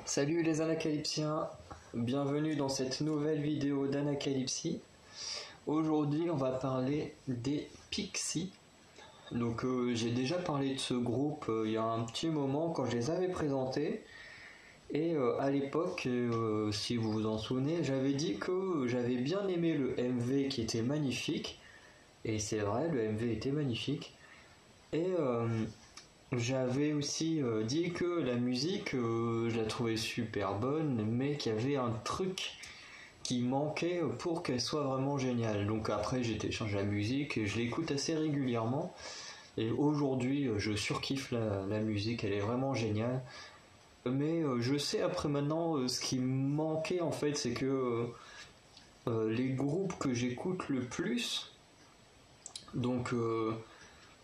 Salut les Anacalypsiens, bienvenue dans cette nouvelle vidéo d'Anacalypsie. Aujourd'hui on va parler des Pixies. Donc j'ai déjà parlé de ce groupe il y a un petit moment quand je les avais présentés. Et à l'époque, si vous vous en souvenez, j'avais dit que j'avais bien aimé le MV qui était magnifique. Et c'est vrai, le MV était magnifique. Et j'avais aussi dit que la musique, je la trouvais super bonne, mais qu'il y avait un truc qui manquait pour qu'elle soit vraiment géniale. Donc après, j'ai téléchargé la musique et je l'écoute assez régulièrement. Et aujourd'hui, je surkiffe la musique, elle est vraiment géniale. Mais je sais après maintenant, ce qui me manquait en fait, c'est que les groupes que j'écoute le plus, donc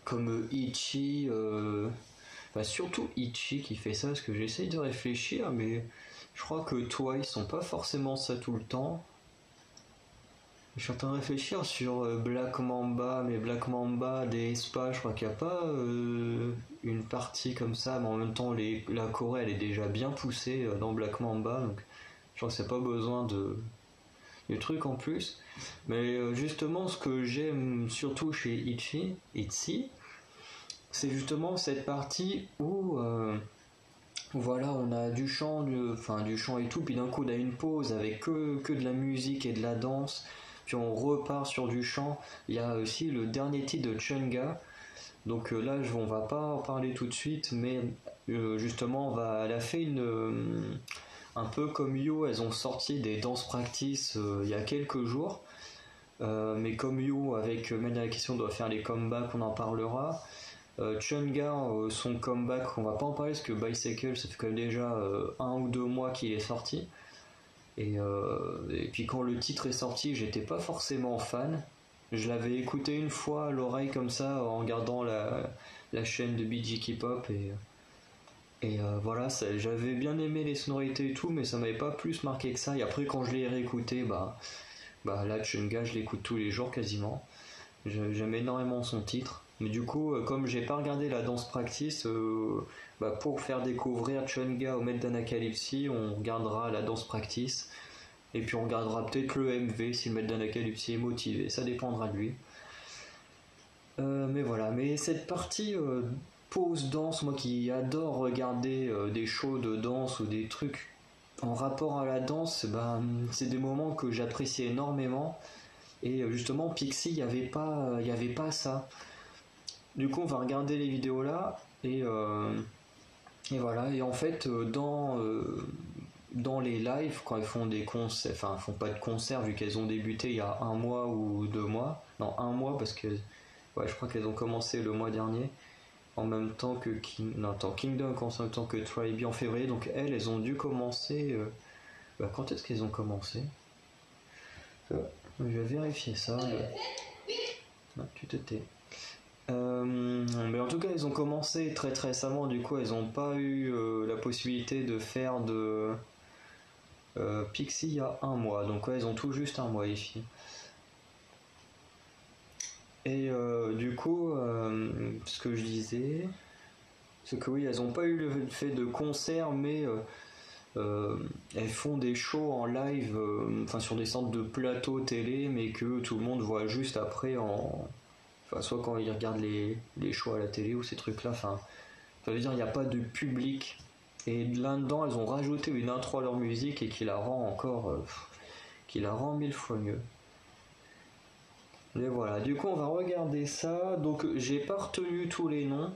comme Itchy, surtout Itchy qui fait ça, parce que j'essaye de réfléchir, mais je crois que Twice sont pas forcément ça tout le temps. Je suis en train de réfléchir sur Black Mamba, mais Black Mamba, des Spa, je crois qu'il n'y a pas une partie comme ça, mais en même temps la Corée elle est déjà bien poussée dans Black Mamba, donc je crois que c'est pas besoin de trucs en plus. Mais justement ce que j'aime surtout chez Itchy, c'est justement cette partie où voilà, on a du chant, du chant et tout, puis d'un coup on a une pause avec que de la musique et de la danse, puis on repart sur du chant. Il y a aussi le dernier titre de Chunga, donc là on va pas en parler tout de suite, mais justement elle a fait un peu comme You, elles ont sorti des danse practice il y a quelques jours, mais comme You avec Made la question doit faire les comebacks, on en parlera. Chunga, son comeback, on va pas en parler parce que Bicycle, ça fait quand même déjà 1 ou 2 mois qu'il est sorti. Et puis quand le titre est sorti, j'étais pas forcément fan. Je l'avais écouté une fois à l'oreille comme ça en regardant la chaîne de BG K-pop et voilà, j'avais bien aimé les sonorités et tout, mais ça m'avait pas plus marqué que ça. Et après quand je l'ai réécouté, là Chunga, je l'écoute tous les jours quasiment. J'aime énormément son titre. Mais du coup, comme j'ai pas regardé la danse practice, pour faire découvrir Chunga au maître d'Anacalypsie, on regardera la danse practice. Et puis on regardera peut-être le MV si le maître d'Anacalypsie est motivé. Ça dépendra de lui. Mais voilà. Mais cette partie pause danse, moi qui adore regarder des shows de danse ou des trucs en rapport à la danse, c'est des moments que j'apprécie énormément. Et justement, Pixie, il n'y avait pas ça. Du coup, on va regarder les vidéos là, et voilà. Et en fait, dans les lives, quand elles font des concerts, enfin, elles font pas de concerts vu qu'elles ont débuté il y a 1 mois ou 2 mois. Non, 1 mois parce que, ouais, je crois qu'elles ont commencé le mois dernier, en même temps que Kingdom a commencé en même temps que Tribe en février. Donc elles ont dû commencer. Quand est-ce qu'elles ont commencé? Je vais vérifier ça. Non, tu te tais. Mais en tout cas, ils ont commencé très très récemment. Du coup, elles n'ont pas eu la possibilité de faire de Pixie il y a 1 mois. Donc, ouais, elles ont tout juste 1 mois, les filles. Et du coup, ce que je disais, c'est que oui, elles n'ont pas eu le fait de concert, mais elles font des shows en live, sur des sortes de plateaux télé, mais que tout le monde voit juste après soit quand ils regardent les shows à la télé ou ces trucs-là. Ça veut dire il n'y a pas de public. Et là-dedans, elles ont rajouté une intro à leur musique et qui la rend qui la rend 1000 fois mieux. Et voilà, du coup on va regarder ça. Donc j'ai pas retenu tous les noms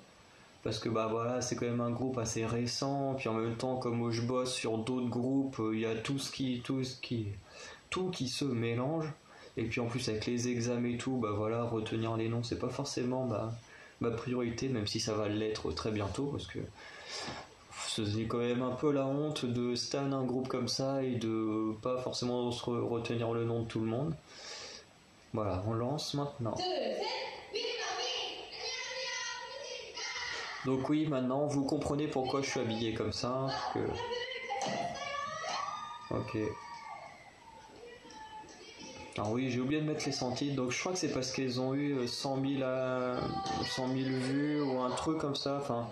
parce que voilà, c'est quand même un groupe assez récent, puis en même temps comme je bosse sur d'autres groupes, il y a tout qui se mélange, et puis en plus avec les examens et tout, retenir les noms c'est pas forcément ma priorité, même si ça va l'être très bientôt, parce que c'est quand même un peu la honte de stan un groupe comme ça et de pas forcément retenir le nom de tout le monde. Voilà, on lance maintenant. Donc oui, maintenant vous comprenez pourquoi je suis habillé comme ça. Ok. Alors oui, j'ai oublié de mettre les centimes, donc je crois que c'est parce qu'elles ont eu 100 000 vues ou un truc comme ça. Enfin,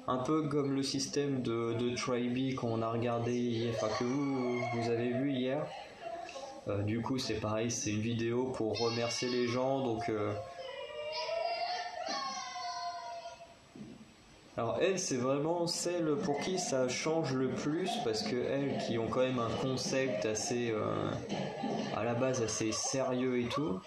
Un peu comme le système de Tribe qu'on a regardé hier, enfin que vous avez vu hier. Du coup c'est pareil, c'est une vidéo pour remercier les gens, donc alors elles c'est vraiment celles pour qui ça change le plus, parce que elles qui ont quand même un concept assez à la base assez sérieux et tout.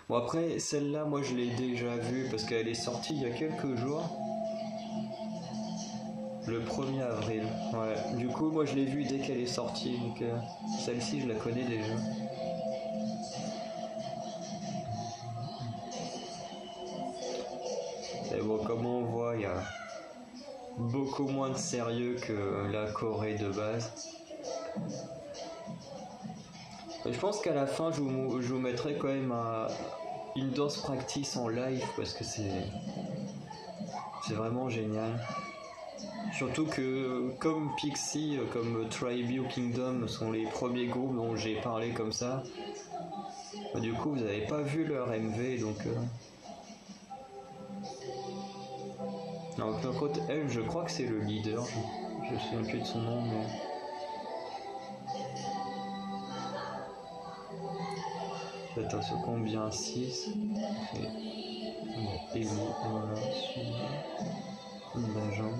Bon après celle-là moi je l'ai déjà vue parce qu'elle est sortie il y a quelques jours. Le 1er avril, ouais. Du coup moi je l'ai vue dès qu'elle est sortie, donc celle-ci je la connais déjà. Et bon comme on voit il y a beaucoup moins de sérieux que la Corée de base. Et je pense qu'à la fin je vous mettrai quand même une dance practice en live parce que c'est vraiment génial. Surtout que comme Pixie, comme Tribe Kingdom sont les premiers groupes dont j'ai parlé comme ça, du coup vous n'avez pas vu leur MV, donc non, par contre elle je crois que c'est le leader, je me souviens plus de son nom, mais attends, c'est combien 6 et voilà, la jambe.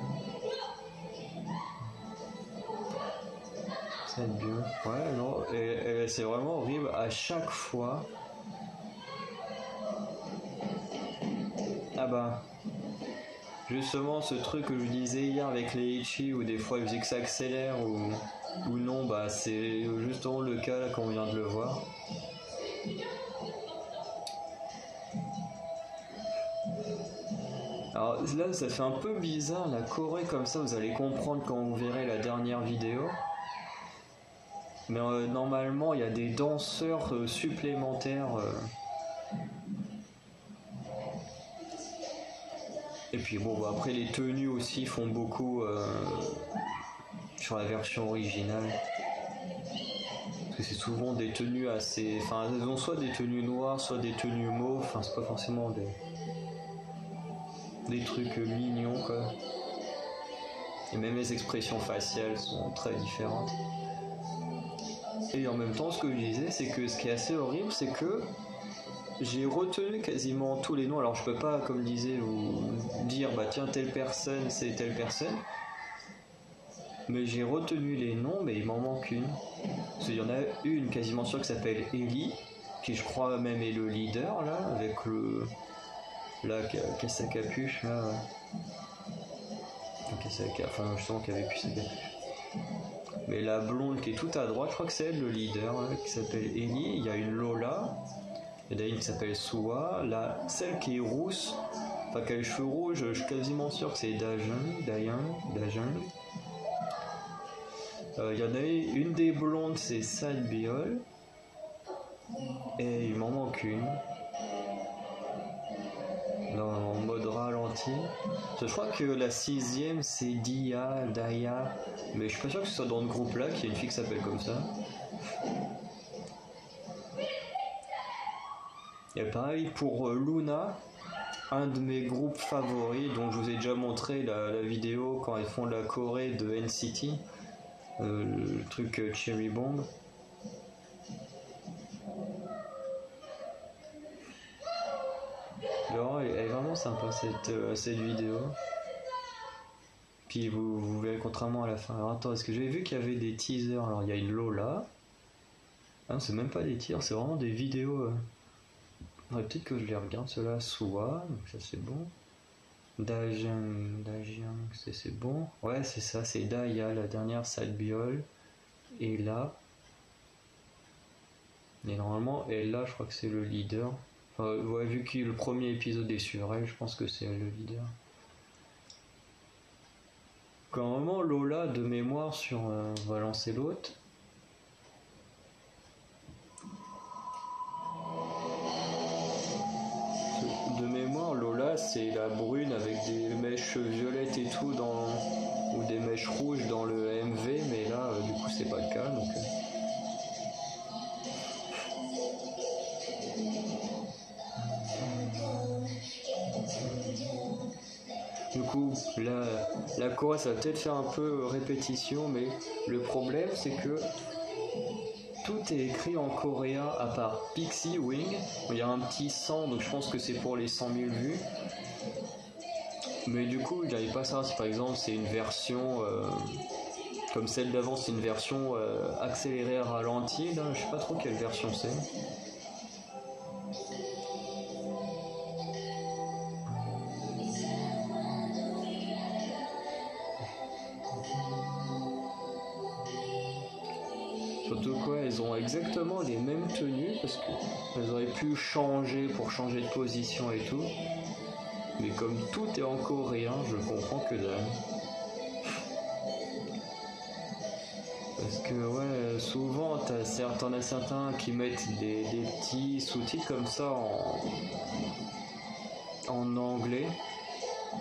C'est bien. Ouais, non, et c'est vraiment horrible à chaque fois. Ah bah, justement, ce truc que je disais hier avec les Ichi, où des fois il faisait que ça accélère, ou non, bah c'est justement le cas là quand on vient de le voir. Alors là, ça fait un peu bizarre la Corée comme ça, vous allez comprendre quand vous verrez la dernière vidéo. Mais normalement, il y a des danseurs supplémentaires. Et puis bon, bah, après les tenues aussi font beaucoup sur la version originale. Parce que c'est souvent des tenues assez... Enfin, elles ont soit des tenues noires, soit des tenues mauves. Enfin, c'est pas forcément des trucs mignons, quoi. Et même les expressions faciales sont très différentes. Et en même temps, ce que je disais, c'est que ce qui est assez horrible, c'est que j'ai retenu quasiment tous les noms. Alors je peux pas, comme je disais, vous dire bah tiens telle personne c'est telle personne, mais j'ai retenu les noms, mais il m'en manque une. Parce qu'il y en a une quasiment sûre qui s'appelle Ellie, qui je crois même est le leader là, avec le là qui a sa capuche là. Enfin justement qui avait plus sa capuche. Mais la blonde qui est tout à droite, je crois que c'est elle le leader, là, qui s'appelle Ellie. Il y a une Lola. Il y en a une qui s'appelle Suwa. Celle qui est rousse, enfin qui a les cheveux rouges, je suis quasiment sûr que c'est Dayan. Il y en a une des blondes, c'est Salbiol. Et il m'en manque une. En mode ralenti. Je crois que la 6ème c'est Daya. Mais je suis pas sûr que ce soit dans le groupe là qu'il y a une fille qui s'appelle comme ça. Et pareil pour Luna, un de mes groupes favoris, dont je vous ai déjà montré la vidéo quand ils font la Corée de NCT, le truc Cherry Bomb. Alors, elle est vraiment sympa cette vidéo. Puis vous verrez contrairement à la fin. Alors attends, est-ce que j'avais vu qu'il y avait des teasers? Alors il y a une Lola. Ah non, c'est même pas des tirs, c'est vraiment des vidéos. Ouais, peut-être que je les regarde, ceux-là. Suwa, donc ça c'est bon. Dajiang, c'est bon. Ouais, c'est ça, c'est Daya, la dernière Salbiol. Et là. Et normalement, elle là, je crois que c'est le leader. Enfin, ouais, vu que le premier épisode est sur elle, je pense que c'est elle le leader. Quand vraiment Lola de mémoire sur. On va lancer l'autre. De mémoire, Lola c'est la brune avec des mèches violettes et tout ou des mèches rouges dans le MV, mais là du coup c'est pas le cas donc. la Corée, ça va peut-être faire un peu répétition, mais le problème c'est que tout est écrit en coréen à part Pixie Wing. Il y a un petit 100, donc je pense que c'est pour les 100 000 vues. Mais du coup, j'arrive pas à savoir si par exemple c'est une version comme celle d'avant, c'est une version accélérée ralentie. Là, je sais pas trop quelle version c'est. Surtout quoi, elles ont exactement les mêmes tenues parce qu'elles auraient pu changer pour changer de position et tout. Mais comme tout est en coréen, je comprends que dalle. Parce que ouais, souvent t'en as certains qui mettent des petits sous-titres comme ça en anglais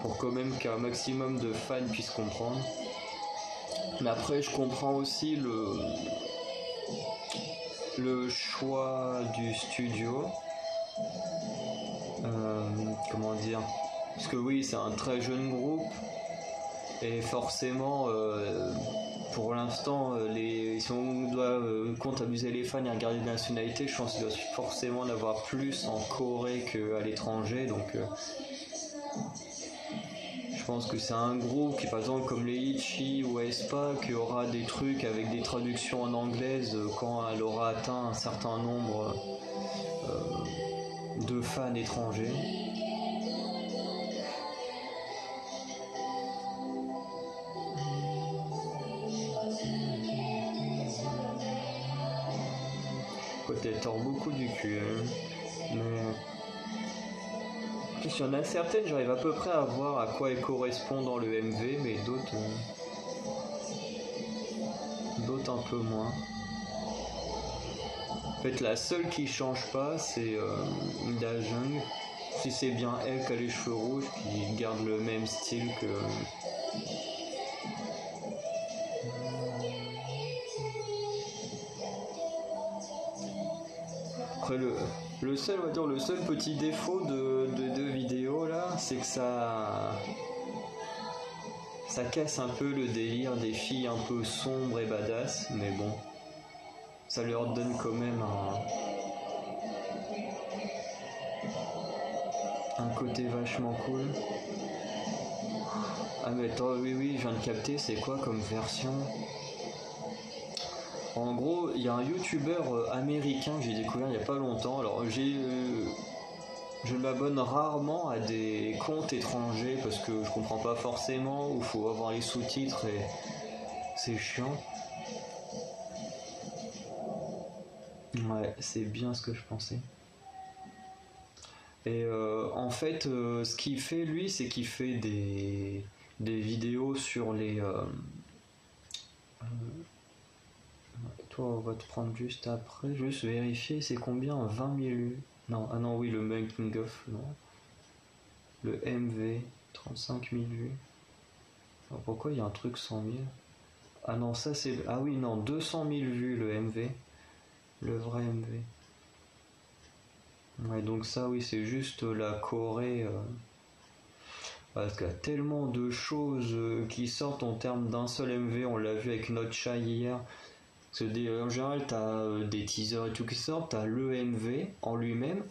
pour quand même qu'un maximum de fans puissent comprendre. Mais après, je comprends aussi le choix du studio. Comment dire? Parce que oui, c'est un très jeune groupe et forcément, pour l'instant, si on doit comptabiliser les fans et regarder les nationalités, je pense qu'il doit forcément en avoir plus en Corée qu'à l'étranger. Donc, je pense que c'est un groupe qui, par exemple, comme les Itchy ou aespa, qui aura des trucs avec des traductions en anglaise quand elle aura atteint un certain nombre de fans étrangers. Peut-être tord beaucoup du cul, hein. Mais il y en a certaines, j'arrive à peu près à voir à quoi elles correspondent dans le MV, mais d'autres un peu moins. En fait, la seule qui change pas, c'est Dajung. Si c'est bien elle qui a les cheveux rouges, qui garde le même style que... Après, le seul, on va dire, le seul petit défaut de vidéo là, c'est que ça casse un peu le délire des filles un peu sombres et badass, mais bon, ça leur donne quand même un côté vachement cool. Ah mais attends, oui, je viens de capter, c'est quoi comme version? En gros, il y a un youtubeur américain que j'ai découvert il y a pas longtemps. Alors je m'abonne rarement à des comptes étrangers parce que je comprends pas forcément, ou faut avoir les sous-titres et c'est chiant. Ouais, c'est bien ce que je pensais. Et en fait, ce qu'il fait lui, c'est qu'il fait des vidéos sur les... toi, on va te prendre juste après. Juste vérifier, c'est combien? 20 000 vues. Non, ah non, oui, le making of, non. Le MV, 35 000 vues. Alors pourquoi il y a un truc 100 000? Ah non, ça c'est... Ah oui, non, 200 000 vues le MV. Le vrai MV. Ouais, donc ça, oui, c'est juste la Corée. Parce qu'il y a tellement de choses qui sortent en termes d'un seul MV. On l'a vu avec Not Shy hier. En général, t'as des teasers et tout qui sortent. T'as le MV en lui-même.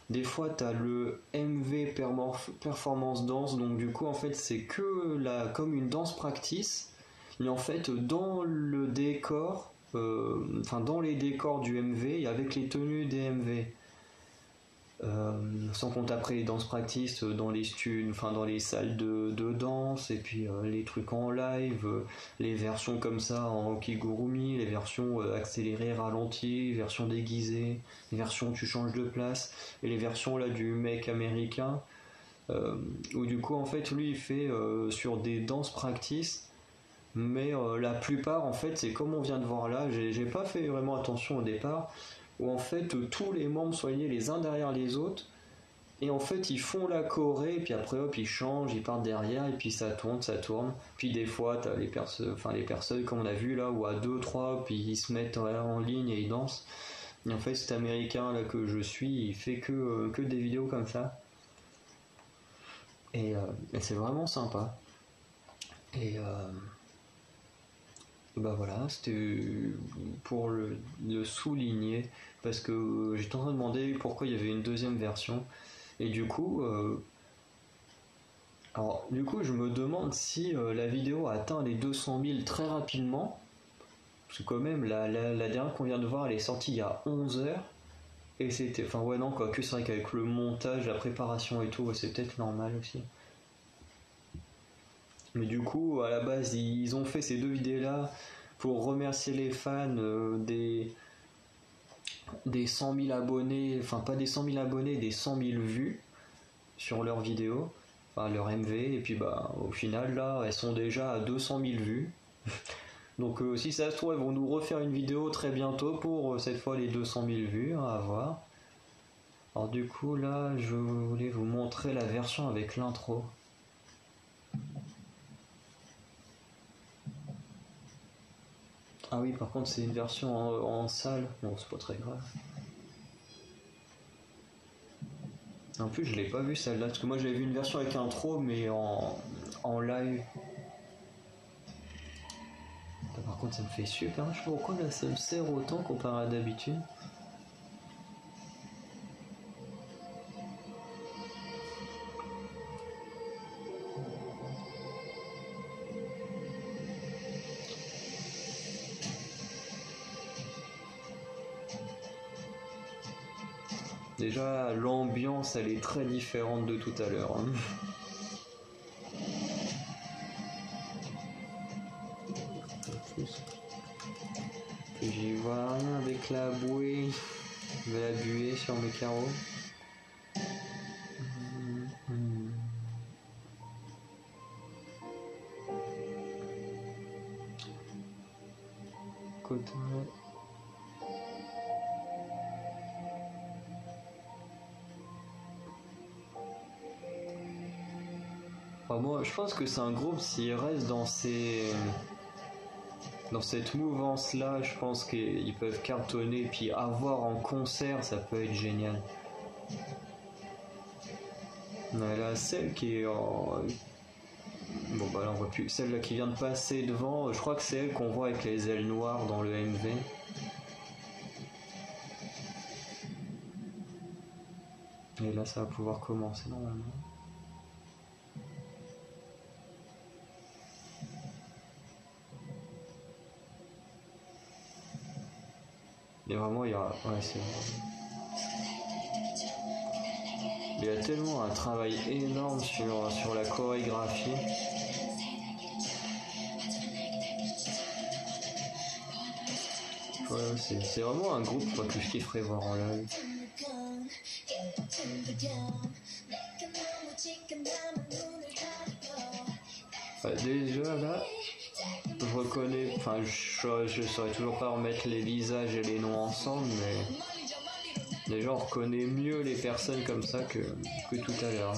Des fois, t'as le MV performance danse. Donc du coup, en fait, c'est que comme une danse practice. Mais en fait, dans le décor, dans les décors du MV et avec les tenues des MV. Sans compter après les danses practice dans les dans les salles de danse, et puis les trucs en live, les versions comme ça en kigurumi, les versions accélérées, ralenties, les versions déguisées, les versions où tu changes de place, et les versions là du mec américain, où du coup en fait lui il fait sur des danses practice. Mais la plupart, en fait, c'est comme on vient de voir là, j'ai pas fait vraiment attention au départ, où en fait tous les membres sont alignés les uns derrière les autres, et en fait ils font la choré, et puis après hop ils changent, ils partent derrière, et puis ça tourne, puis des fois t'as les personnes comme on a vu là, où à 2-3, puis ils se mettent en ligne et ils dansent, et en fait cet américain là que je suis, il fait que des vidéos comme ça, et c'est vraiment sympa. Et bah voilà, c'était pour le souligner, parce que j'étais en train de demander pourquoi il y avait une deuxième version. Et du coup, je me demande si la vidéo a atteint les 200 000 très rapidement, parce que quand même, la dernière qu'on vient de voir, elle est sortie il y a 11 heures, et c'était... Enfin ouais, non, quoi que c'est vrai qu'avec le montage, la préparation et tout, ouais, c'est peut-être normal aussi. Mais du coup, à la base, ils ont fait ces deux vidéos-là pour remercier les fans des 100 000 abonnés, enfin pas des 100 000 abonnés, des 100 000 vues sur leurs vidéos, enfin leur MV, et puis bah au final là, elles sont déjà à 200 000 vues. Donc si ça se trouve, elles vont nous refaire une vidéo très bientôt pour cette fois les 200 000 vues, hein, à voir. Alors du coup là, je voulais vous montrer la version avec l'intro. Ah oui, par contre, c'est une version en salle. Bon, c'est pas très grave. En plus, je l'ai pas vu celle-là, parce que moi j'avais vu une version avec intro, mais en live. Par contre, ça me fait super. Je sais pas pourquoi là ça me sert autant comparé à d'habitude. Déjà, l'ambiance elle est très différente de tout à l'heure. Hein. J'y vois rien avec la bouée. Je vais la buer sur mes carreaux. Coton. Enfin, moi, je pense que c'est un groupe, s'il reste dans cette mouvance-là, je pense qu'ils peuvent cartonner, puis avoir en concert, ça peut être génial. Là, celle qui est en... Bon bah là on voit plus. Celle-là qui vient de passer devant, je crois que c'est elle qu'on voit avec les ailes noires dans le MV. Et là ça va pouvoir commencer normalement. Et vraiment il y a... Ouais, c'est... Il y a tellement un travail énorme sur la chorégraphie. Ouais, c'est vraiment un groupe que je kifferais voir en live. Déjà là, je reconnais, enfin je saurais toujours pas remettre les visages et les noms ensemble, mais déjà on reconnaît mieux les personnes comme ça que tout à l'heure.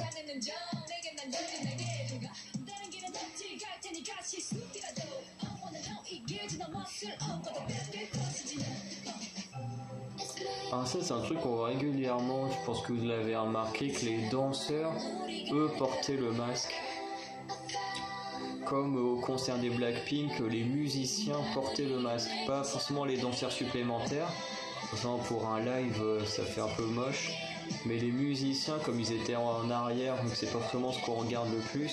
Alors ça c'est un truc qu'on voit régulièrement, je pense que vous l'avez remarqué, que les danseurs, eux, portaient le masque. Comme au concert des Blackpink, les musiciens portaient le masque, pas forcément les danseurs supplémentaires. Forcément pour un live, ça fait un peu moche. Mais les musiciens, comme ils étaient en arrière, donc c'est pas forcément ce qu'on regarde le plus,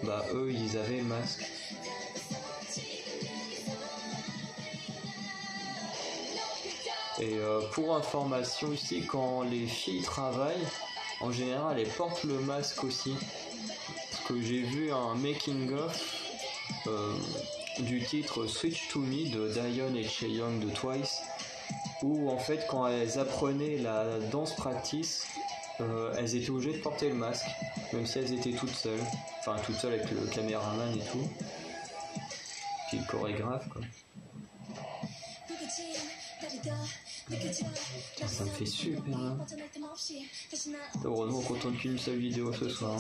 bah eux, ils avaient le masque. Et pour information ici, quand les filles travaillent, en général, elles portent le masque aussi. Parce que j'ai vu un making-of du titre Switch to Me de Daeyeon et Chaeyoung de Twice, où en fait, quand elles apprenaient la danse practice, elles étaient obligées de porter le masque, même si elles étaient toutes seules. Enfin, toutes seules avec le caméraman et tout. Puis le chorégraphe, quoi. Ça me fait super hein. Heureusement qu'on tourne qu'une seule vidéo ce soir.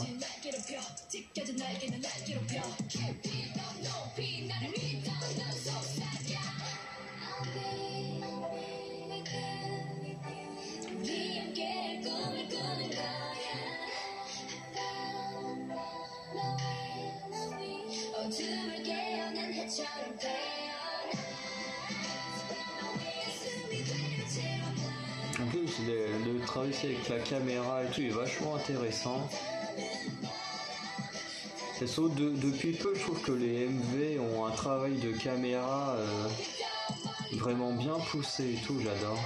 En plus, le travail avec la caméra et tout est vachement intéressant. Et sauf depuis peu, je trouve que les MV ont un travail de caméra vraiment bien poussé et tout, j'adore.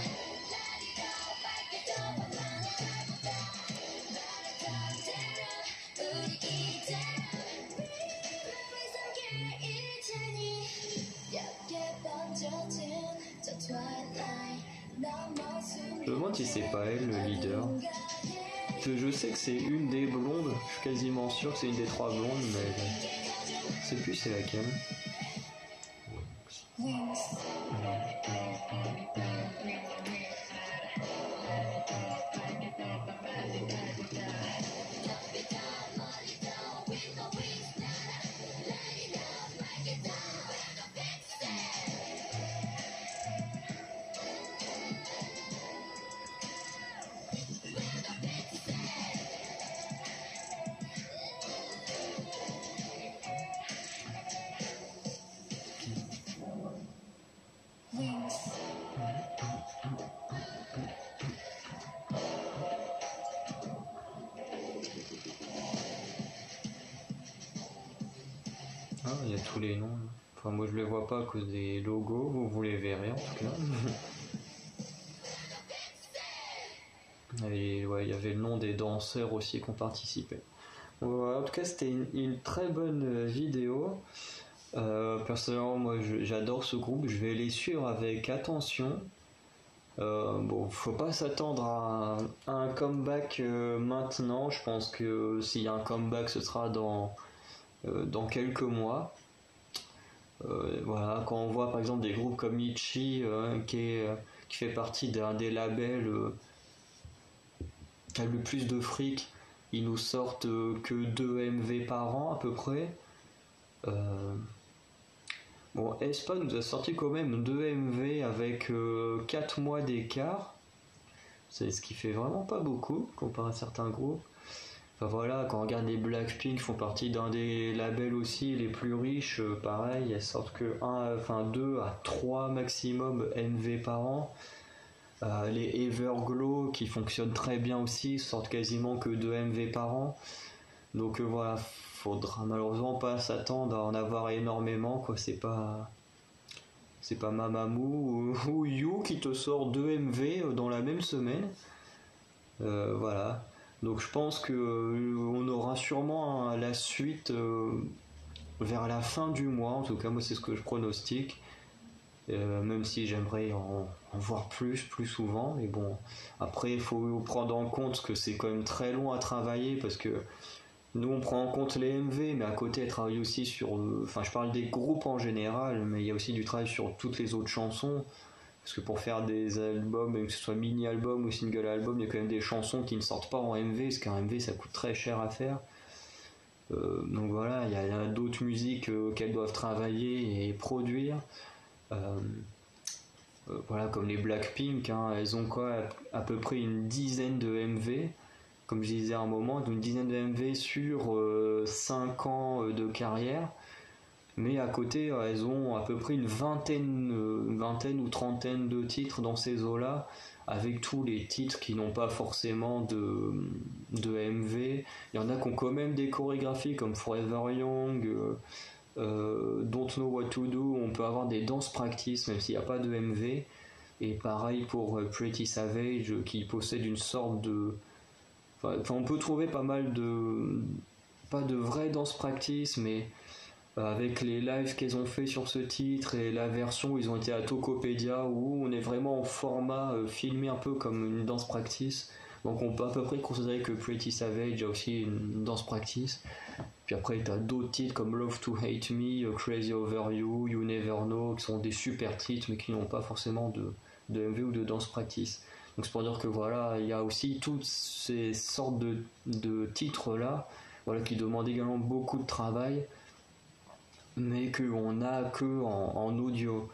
Je me demande si c'est pas elle le leader. Je sais que c'est une des blondes, je suis quasiment sûr que c'est une des 3 blondes, mais je sais plus c'est laquelle. Ah, il y a tous les noms. Enfin, moi je les vois pas à cause des logos, vous les verrez en tout cas. Et ouais, il y avait le nom des danseurs aussi qui ont participé. Ouais, en tout cas, c'était une très bonne vidéo. Personnellement, moi j'adore ce groupe, je vais les suivre avec attention. Bon, faut pas s'attendre à un comeback maintenant. Je pense que s'il y a un comeback, ce sera dans quelques mois. Voilà, quand on voit par exemple des groupes comme Itchy qui fait partie d'un des labels qui a le plus de fric, ils nous sortent que 2 MV par an à peu près. Bon, aespa nous a sorti quand même 2 MV avec 4 mois d'écart. C'est ce qui fait vraiment pas beaucoup comparé à certains groupes. Enfin voilà, quand on regarde les Blackpink, font partie d'un des labels aussi les plus riches, pareil, elles sortent que 2 à 3 maximum MV par an. Les Everglow qui fonctionnent très bien aussi, sortent quasiment que 2 MV par an. Donc voilà, faudra malheureusement pas s'attendre à en avoir énormément, quoi. C'est pas Mamamoo ou You qui te sort 2 MV dans la même semaine. Voilà. Donc je pense que on aura sûrement la suite vers la fin du mois. En tout cas, moi c'est ce que je pronostique. Même si j'aimerais en voir plus souvent. Mais bon, après il faut prendre en compte que c'est quand même très long à travailler parce que nous on prend en compte les MV, mais à côté elle travaille aussi sur... je parle des groupes en général, mais il y a aussi du travail sur toutes les autres chansons. Parce que pour faire des albums, que ce soit mini-album ou single-album, il y a quand même des chansons qui ne sortent pas en MV, parce qu'un MV ça coûte très cher à faire. Donc voilà, il y a d'autres musiques qu'elles doivent travailler et produire. Voilà, comme les Blackpink, elles ont à peu près une dizaine de MV. Comme je disais à un moment, une dizaine de MV sur 5 ans de carrière. Mais à côté, elles ont à peu près une vingtaine ou trentaine de titres dans ces eaux-là, avec tous les titres qui n'ont pas forcément de MV. Il y en a qui ont quand même des chorégraphies comme Forever Young, Don't Know What to Do. On peut avoir des dance practice même s'il n'y a pas de MV. Et pareil pour Pretty Savage qui possède une sorte de... on peut trouver pas mal pas de vraies dance practice, mais avec les lives qu'elles ont fait sur ce titre et la version où ils ont été à Tokopedia où on est vraiment en format filmé un peu comme une dance practice. Donc on peut à peu près considérer que Pretty Savage a aussi une dance practice. Puis après t'as d'autres titres comme Love to Hate Me, Crazy Over You, You Never Know, qui sont des super titres mais qui n'ont pas forcément de MV ou de dance practice. Donc c'est pour dire que voilà, il y a aussi toutes ces sortes de titres là, voilà, qui demandent également beaucoup de travail, mais qu'on n'a que en audio.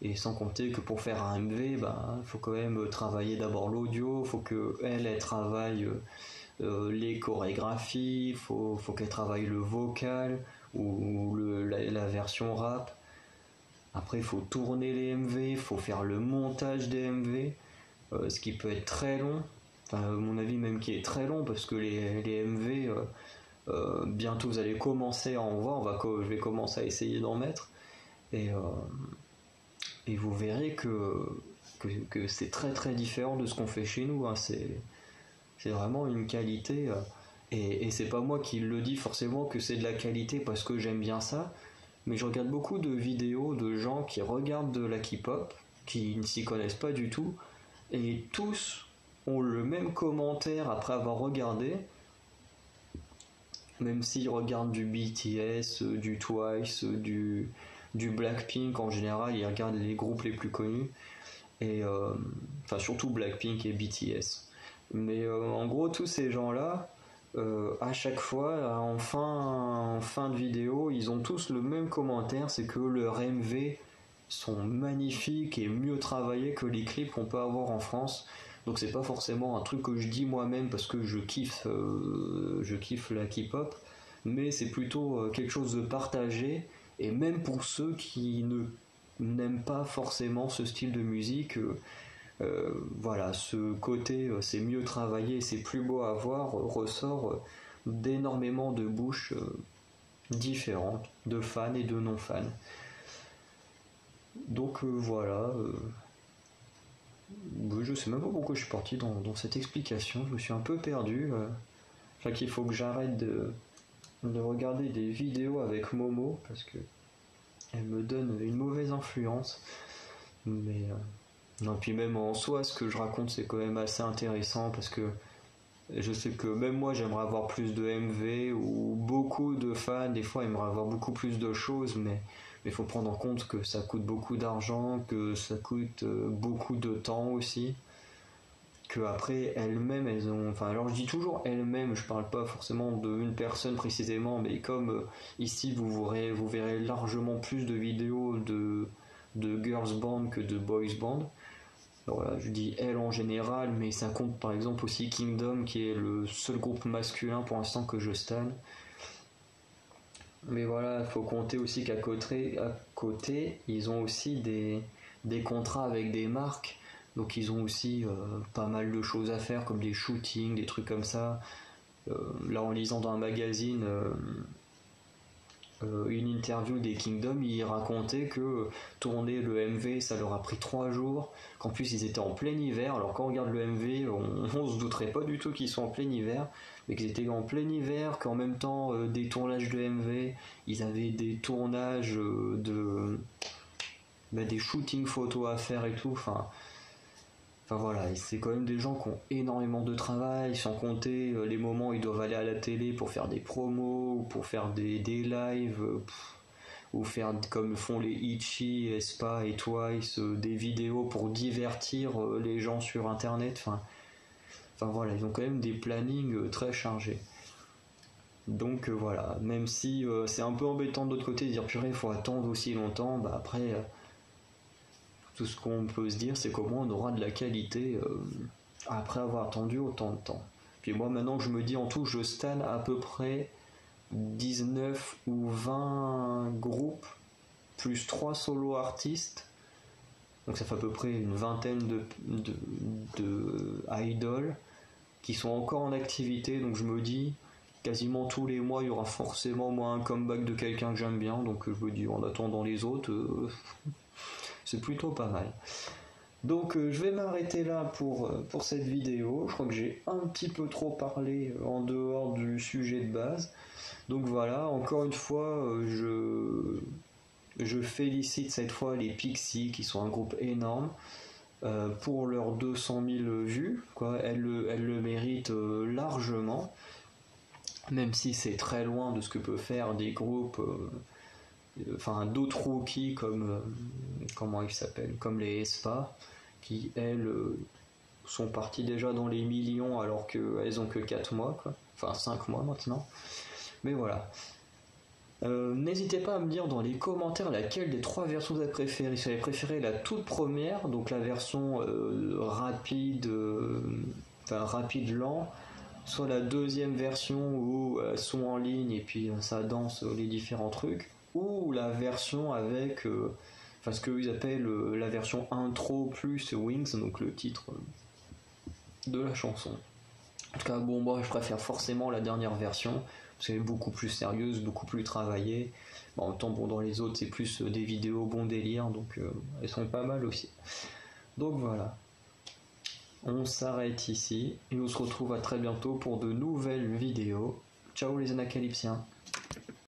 Et sans compter que pour faire un MV, faut quand même travailler d'abord l'audio, faut qu'elle travaille les chorégraphies, faut qu'elle travaille le vocal ou la version rap. Après, il faut tourner les MV, il faut faire le montage des MV, ce qui peut être très long. Enfin, à mon avis, même qui est très long, parce que les MV, bientôt vous allez commencer à en voir. Je vais commencer à essayer d'en mettre. Et vous verrez que c'est très très différent de ce qu'on fait chez nous. Hein. C'est vraiment une qualité. Et c'est pas moi qui le dis forcément que c'est de la qualité parce que j'aime bien ça. Mais je regarde beaucoup de vidéos de gens qui regardent de la K-pop, qui ne s'y connaissent pas du tout, et tous ont le même commentaire après avoir regardé, même s'ils regardent du BTS, du Twice, du Blackpink en général, ils regardent les groupes les plus connus, et enfin surtout Blackpink et BTS. Mais en gros, tous ces gens-là, à chaque fois, en fin de vidéo, ils ont tous le même commentaire, c'est que leurs MV sont magnifiques et mieux travaillés que les clips qu'on peut avoir en France. Donc c'est pas forcément un truc que je dis moi-même parce que je kiffe la K-pop, mais c'est plutôt quelque chose de partagé. Et même pour ceux qui n'aiment pas forcément ce style de musique, voilà, ce côté c'est mieux travaillé, c'est plus beau à voir ressort d'énormément de bouches différentes, de fans et de non-fans. Donc voilà, je sais même pas pourquoi je suis parti dans cette explication, je me suis un peu perdu. Je crois qu'il faut que j'arrête de regarder des vidéos avec Momo parce que elle me donne une mauvaise influence. Mais non, puis même en soi, ce que je raconte, c'est quand même assez intéressant parce que je sais que même moi, j'aimerais avoir plus de MV ou beaucoup de fans. Des fois, aimeraient avoir beaucoup plus de choses, mais il faut prendre en compte que ça coûte beaucoup d'argent, que ça coûte beaucoup de temps aussi. Que après elles-mêmes, elles ont. Enfin, alors je dis toujours elles-mêmes, je parle pas forcément d'une personne précisément, mais comme ici, vous verrez largement plus de vidéos de girls band que de boys band. Alors voilà, je dis elle en général, mais ça compte par exemple aussi Kingdom, qui est le seul groupe masculin pour l'instant que je stan. Mais voilà, il faut compter aussi qu'à côté, ils ont aussi des contrats avec des marques. Donc ils ont aussi pas mal de choses à faire, comme des shootings, des trucs comme ça. Là, en lisant dans un magazine une interview des Kingdom, ils racontaient que tourner le MV, ça leur a pris 3 jours, qu'en plus ils étaient en plein hiver. Alors quand on regarde le MV, on se douterait pas du tout qu'ils sont en plein hiver, mais qu'ils étaient en plein hiver, qu'en même temps des tournages de MV, ils avaient des tournages des shootings photos à faire et tout. Enfin voilà, c'est quand même des gens qui ont énormément de travail, sans compter les moments où ils doivent aller à la télé pour faire des promos, ou pour faire des lives, ou faire comme font les Itchy, Espa et Twice, des vidéos pour divertir les gens sur internet. Enfin voilà, ils ont quand même des plannings très chargés. Donc voilà, même si c'est un peu embêtant de l'autre côté de dire purée, il faut attendre aussi longtemps, bah après tout ce qu'on peut se dire, c'est qu'au moins on aura de la qualité après avoir attendu autant de temps. Puis moi, maintenant que je me dis en tout, je stan à peu près 19 ou 20 groupes, plus 3 solo artistes. Donc ça fait à peu près une vingtaine de idoles qui sont encore en activité. Donc je me dis, quasiment tous les mois, il y aura forcément moi un comeback de quelqu'un que j'aime bien. Donc je me dis, en attendant les autres, c'est plutôt pas mal. Donc je vais m'arrêter là pour cette vidéo. Je crois que j'ai un petit peu trop parlé en dehors du sujet de base. Donc voilà, encore une fois, je félicite cette fois les Pixies, qui sont un groupe énorme, pour leurs 200 000 vues. Quoi. Elles le méritent largement, même si c'est très loin de ce que peuvent faire des groupes... d'autres rookies comme comment ils s'appellent, comme les Espa, qui elles sont parties déjà dans les millions alors qu'elles ont que 4 mois, quoi. Enfin 5 mois maintenant. Mais voilà. N'hésitez pas à me dire dans les commentaires laquelle des 3 versions vous avez préféré. Si vous avez préféré la toute première, donc la version rapide, rapide lent, soit la deuxième version où elles sont en ligne et puis ça danse les différents trucs, ou la version avec Enfin, ce qu'ils appellent la version intro plus Wings, donc le titre de la chanson. En tout cas, bon, moi je préfère forcément la dernière version, parce qu'elle est beaucoup plus sérieuse, beaucoup plus travaillée. Bon, en même temps, bon, dans les autres, c'est plus des vidéos bon délire, donc elles sont pas mal aussi. Donc voilà. On s'arrête ici, et on se retrouve à très bientôt pour de nouvelles vidéos. Ciao les anacalypsiens!